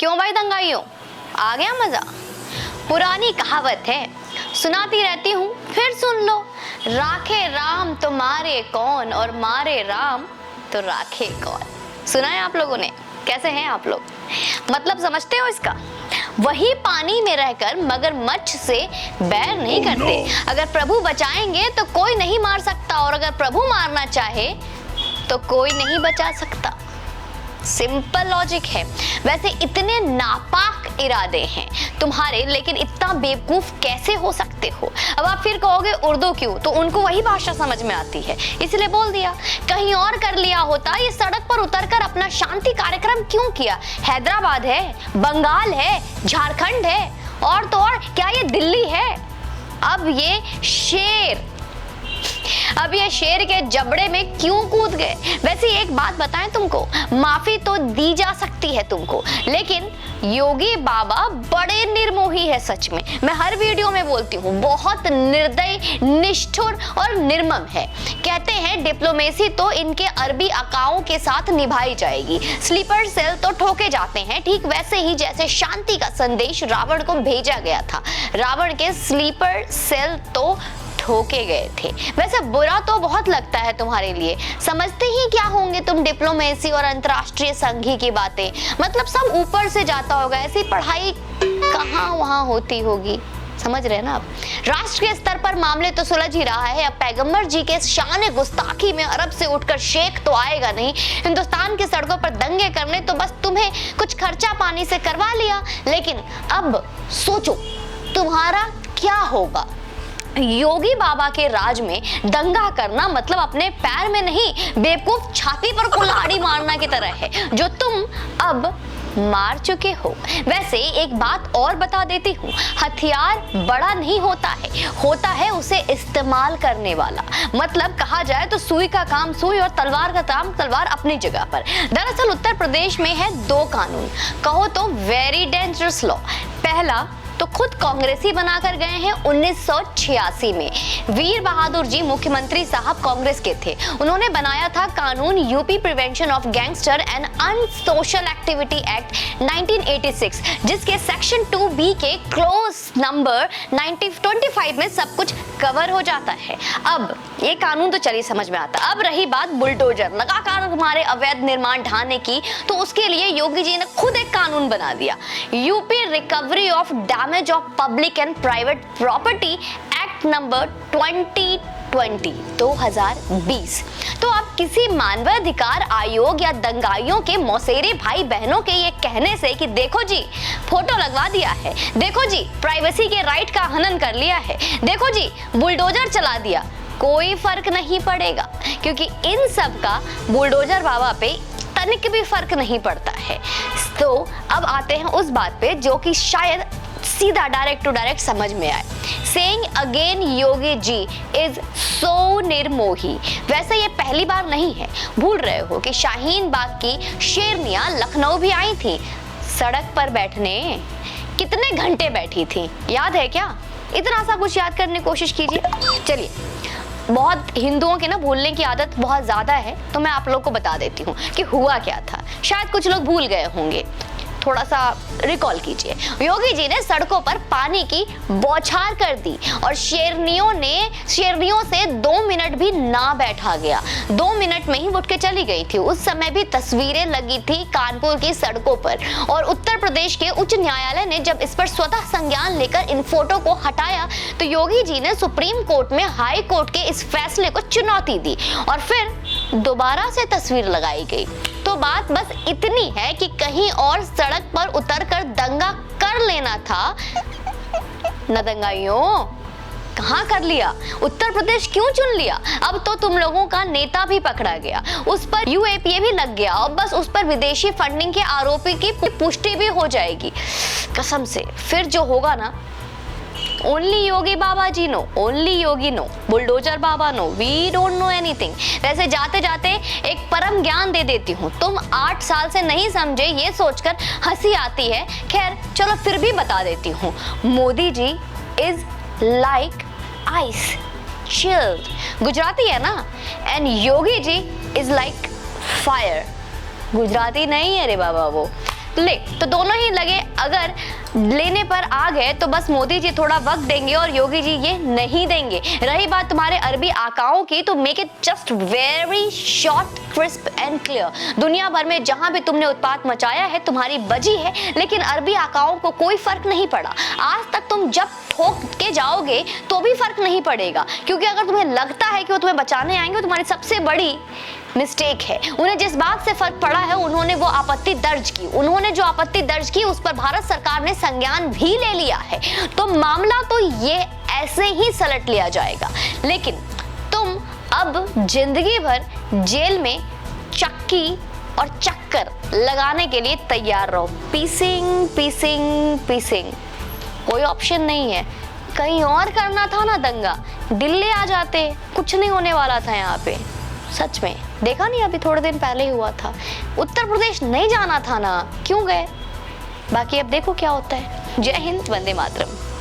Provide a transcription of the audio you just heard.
क्यों भाई दंगाइयों, आ गया मजा? पुरानी कहावत है, सुनाती रहती हूँ फिर सुन लो। राखे राम तो मारे कौन, और मारे राम तो राखे कौन। सुना है आप लोगों ने? कैसे हैं आप लोग? मतलब समझते हो इसका? वही पानी में रहकर मगरमच्छ से बैर नहीं करते। अगर प्रभु बचाएंगे तो कोई नहीं मार सकता, और अगर प्रभु मारना चाहे तो कोई नहीं बचा सकता। सिंपल लॉजिक है। वैसे इतने नापाक इरादे हैं तुम्हारे, लेकिन इतना बेवकूफ कैसे हो सकते हो? अब आप फिर कहोगे उर्दू क्यों, तो उनको वही भाषा समझ में आती है इसलिए बोल दिया। कहीं और कर लिया होता, ये सड़क पर उतरकर अपना शांति कार्यक्रम क्यों किया? हैदराबाद है, बंगाल है, झारखंड है, और तो और क्या ये दिल्ली है? अब ये शेर के जबड़े में क्यों कूद गए? वैसे एक बात बताएं तुमको, माफी तो दी जा सकती है तुमको, लेकिन योगी बाबा बड़े निर्मोही है सच में। मैं हर वीडियो में बोलती हूँ, बहुत निर्दयी, निष्ठुर और निर्मम है। कहते हैं डिप्लोमेसी तो इनके अरबी अकाओं के साथ निभाई जाएगी, स्लीपर सेल तो ठोके जाते हैं, ठीक वैसे ही जैसे शांति का संदेश रावण को भेजा गया था। रावण के स्लीपर सेल तो ठोके गए थे। वैसे बुरा तो बहुत लगता है तुम्हारे लिए, समझते ही क्या होंगे तुम डिप्लोमेसी और अंतर्राष्ट्रीय संघी की बातें। मतलब सब ऊपर से जाता होगा, ऐसी पढ़ाई कहाँ वहाँ होती होगी। समझ रहे ना आप? राष्ट्रीय स्तर पर मामले तो सुलझ ही रहा है। अब पैगंबर जी के शान गुस्ताखी में अरब से उठकर शेख तो आएगा नहीं। हिंदुस्तान की सड़कों पर दंगे करने तो बस तुम्हें कुछ खर्चा पानी से करवा लिया, लेकिन अब सोचो तुम्हारा क्या होगा। योगी बाबा के राज में दंगा करना मतलब अपने पैर में नहीं, बेवकूफ छाती पर कुल्हाड़ी मारना की तरह है, जो तुम अब मार चुके हो। वैसे एक बात और बता देती हूँ, हथियार बड़ा नहीं होता है, होता है उसे इस्तेमाल करने वाला। मतलब कहा जाए तो सुई का काम सुई और तलवार का काम तलवार अपनी जगह पर। दरअसल उत्तर प्रदेश में है दो कानून, कहो तो वेरी डेंजरस लॉ। पहला तो खुद कांग्रेसी बनाकर गए हैं 1986 में। वीर बहादुर जी मुख्यमंत्री साहब कांग्रेस के थे। उन्होंने बनाया था कानून UP prevention of gangster and unsocial activity act 1986, जिसके सेक्शन 2B के क्लोज नंबर 25 में सब कुछ कवर हो जाता है। अब ये कानून तो चलिए समझ में आता। अब रही बात बुलडोजर लगाकर हमारे अवैध निर्माण ढाने की, तो उसके लिए योगी जी ने खुद एक कानून बना दिया, UP recovery of damage of public and private property act number 2020। तो अब किसी मानवाधिकार आयोग या दंगाइयों के मौसेरे भाई बहनों के ये कहने से कि देखो जी फोटो लगवा दिया है, देखो जी प्राइवेसी के राइट का हनन कर लिया है, देखो जी बुलडोजर चला दिया, कोई फर्क नहीं पड़ेगा, क्योंकि इन सब का बुलडोजर बाबा पे तनिक भी फर्क नहीं पड़ता है। तो अब आते हैं उस बात पे जो कि शायद सीधा डायरेक्ट टू डायरेक्ट समझ में आए। Saying again Yogi ji is so निर्मोही। वैसे ये पहली बार नहीं है, भूल रहे हो कि शाहीन बाग की शेरनियां लखनऊ भी आई थी सड़क पर बैठने। कितने घंटे बैठी थी, याद है क्या? इतना सा कुछ याद करने की कोशिश कीजिए। चलिए, बहुत हिंदुओं के ना भूलने की आदत बहुत ज्यादा है, तो मैं आप लोग को बता देती हूँ कि हुआ क्या था। शायद कुछ लोग भूल गए होंगे, थोड़ा सा रिकॉल कीजिए। योगी जी ने सड़कों पर पानी की बौछार कर दी और शेरनियों से 2 मिनट भी ना बैठा गया। 2 मिनट में ही उठ के चली गई थी। उस समय भी तस्वीरें लगी थी कानपुर की सड़कों पर, और उत्तर प्रदेश के उच्च न्यायालय ने जब इस पर स्वतः संज्ञान लेकर इन फोटो को हटाया, तो योगी जी ने सुप्रीम कोर्ट में हाई कोर्ट के इस फैसले को चुनौती दी और फिर दोबारा से तस्वीर लगाई गई। तो बात बस इतनी है कि कहीं और सड़क पर उतरकर दंगा कर लेना था न दंगाइयों। कहाँ कर लिया? उत्तर प्रदेश क्यों चुन लिया? अब तो तुम लोगों का नेता भी पकड़ा गया, उस पर UAPA भी लग गया और बस उस पर विदेशी फंडिंग के आरोपी की पुष्टि भी हो जाएगी। कसम से फिर जो होगा ना, only Yogi Baba ji no, only Yogi no, bulldozer Baba no, we don't know anything. वैसे जाते जाते एक परम ज्ञान दे देती हूँ, तुम 8 साल से नहीं समझे ये सोचकर हंसी आती है। खैर चलो फिर भी बता देती हूँ, Modi ji is like ice chilled, Gujarati है ना, and Yogi ji is like fire, Gujarati नहीं है रे बाबा वो। ले, तो दोनों ही लगे। अगर लेने पर आ गए तो बस मोदी जी थोड़ा वक्त देंगे और योगी जी ये नहीं देंगे। रही बात तुम्हारे अरबी आकाओं की, तो make it just very short, crisp and clear. दुनिया भर में जहां भी तुमने उत्पात मचाया है तुम्हारी बजी है, लेकिन अरबी आकाओं को कोई फर्क नहीं पड़ा। आज तक तुम जब ठोक के जाओगे तो भी फर्क नहीं पड़ेगा, क्योंकि अगर तुम्हें लगता है कि वो तुम्हें बचाने आएंगे, तुम्हारी सबसे बड़ी मिस्टेक है। उन्हें जिस बात से फर्क पड़ा है, उन्होंने वो आपत्ति दर्ज की। उन्होंने जो आपत्ति दर्ज की उस पर भारत सरकार ने संज्ञान भी ले लिया है। तो मामला तो ये ऐसे ही सलट लिया जाएगा, लेकिन तुम अब जिंदगी भर जेल में चक्की और चक्कर लगाने के लिए तैयार रहो। पीसिंग पीसिंग पीसिंग, कोई ऑप्शन नहीं है। कहीं और करना था ना दंगा, दिल्ली आ जाते, कुछ नहीं होने वाला था यहाँ पे। सच में देखा नहीं, अभी थोड़े दिन पहले ही हुआ था। उत्तर प्रदेश नहीं जाना था ना, क्यों गए? बाकी अब देखो क्या होता है। जय हिंद, वंदे मातरम।